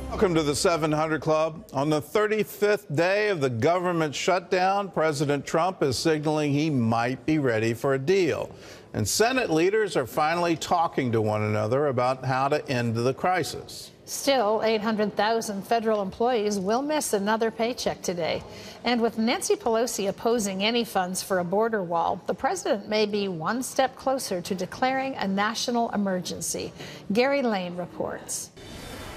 Welcome to the 700 Club. On the 35th day of the government shutdown, President Trump is signaling he might be ready for a deal. And Senate leaders are finally talking to one another about how to end the crisis. Still, 800,000 federal employees will miss another paycheck today. And with Nancy Pelosi opposing any funds for a border wall, the president may be one step closer to declaring a national emergency. Gary Lane reports.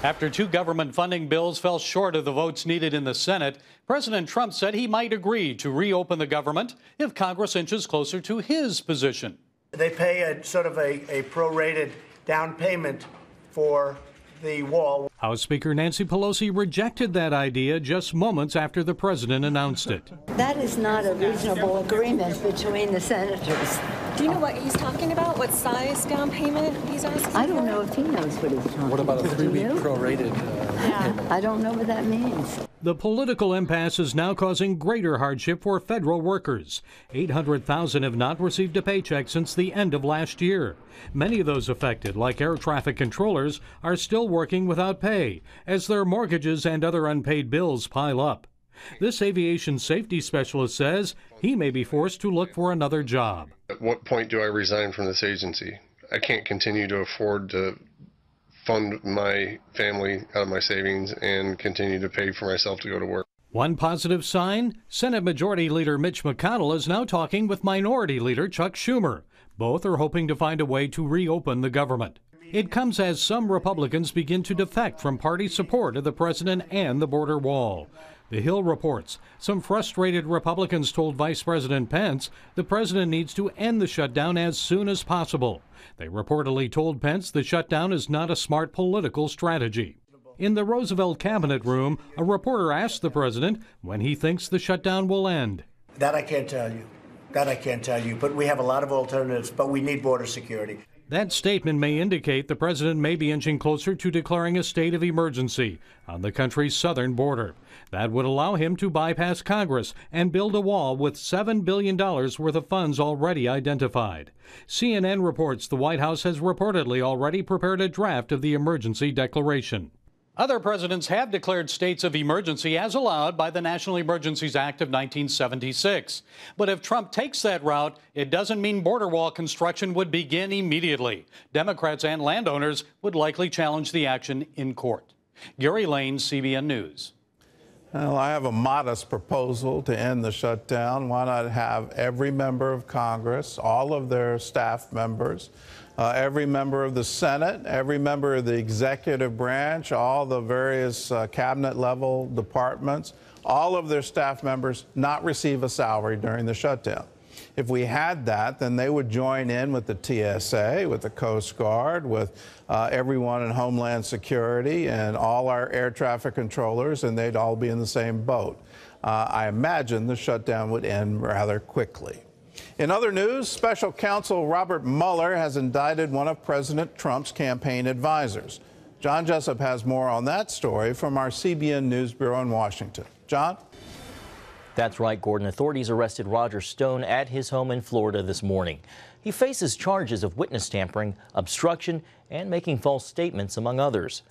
After two government funding bills fell short of the votes needed in the Senate, President Trump said he might agree to reopen the government if Congress inches closer to his position. They pay a sort of a prorated down payment for the wall. House Speaker Nancy Pelosi rejected that idea just moments after the president announced it. That is not a reasonable agreement between the senators. Do you know what he's talking about? What size down payment he's asking? I don't know if he knows what he's talking about. What about a 3-week prorated payment? I don't know what that means. The political impasse is now causing greater hardship for federal workers. 800,000 have not received a paycheck since the end of last year. Many of those affected, like air traffic controllers, are still working without pay as their mortgages and other unpaid bills pile up. This aviation safety specialist says he may be forced to look for another job. At what point do I resign from this agency? I can't continue to afford to fund my family out of my savings and continue to pay for myself to go to work. One positive sign, Senate Majority Leader Mitch McConnell is now talking with Minority Leader Chuck Schumer. Both are hoping to find a way to reopen the government. It comes as some Republicans begin to defect from party support of the president and the border wall. The Hill reports some frustrated Republicans told Vice President Pence the president needs to end the shutdown as soon as possible. They reportedly told Pence the shutdown is not a smart political strategy. In the Roosevelt Cabinet Room, a reporter asked the president when he thinks the shutdown will end. That I can't tell you. But we have a lot of alternatives, but we need border security. That statement may indicate the president may be inching closer to declaring a state of emergency on the country's southern border. That would allow him to bypass Congress and build a wall with $7 billion worth of funds already identified. CNN reports the White House has reportedly already prepared a draft of the emergency declaration. Other presidents have declared states of emergency as allowed by the National Emergencies Act of 1976. But if Trump takes that route, it doesn't mean border wall construction would begin immediately. Democrats and landowners would likely challenge the action in court. Gary Lane, CBN News. Well, I have a modest proposal to end the shutdown. Why not have every member of Congress, all of their staff members, every member of the Senate, every member of the executive branch, all the various cabinet level departments, all of their staff members not receive a salary during the shutdown. If we had that, then they would join in with the TSA, with the Coast Guard, with everyone in Homeland Security and all our air traffic controllers, and they'd all be in the same boat. I imagine the shutdown would end rather quickly. In other news, special counsel Robert Mueller has indicted one of President Trump's campaign advisors. John Jessup has more on that story from our CBN News Bureau in Washington. John? That's right, Gordon. Authorities arrested Roger Stone at his home in Florida this morning. He faces charges of witness tampering, obstruction, and making false statements, among others.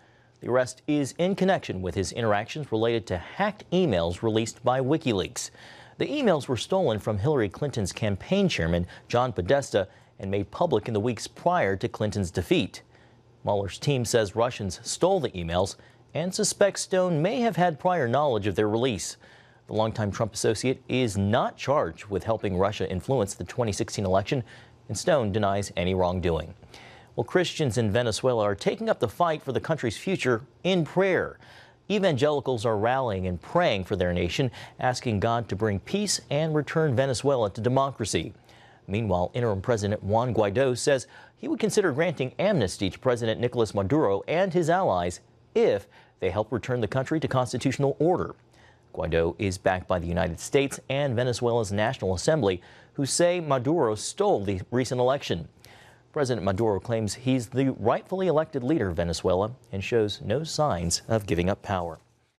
The arrest is in connection with his interactions related to hacked emails released by WikiLeaks. The emails were stolen from Hillary Clinton's campaign chairman, John Podesta, and made public in the weeks prior to Clinton's defeat. Mueller's team says Russians stole the emails and suspects Stone may have had prior knowledge of their release. The longtime Trump associate is not charged with helping Russia influence the 2016 election, and Stone denies any wrongdoing. Well, Christians in Venezuela are taking up the fight for the country's future in prayer. Evangelicals are rallying and praying for their nation, asking God to bring peace and return Venezuela to democracy. Meanwhile, interim President Juan Guaido says he would consider granting amnesty to President Nicolas Maduro and his allies if they help return the country to constitutional order. Guaido is backed by the United States and Venezuela's National Assembly, who say Maduro stole the recent election. President Maduro claims he's the rightfully elected leader of Venezuela and shows no signs of giving up power.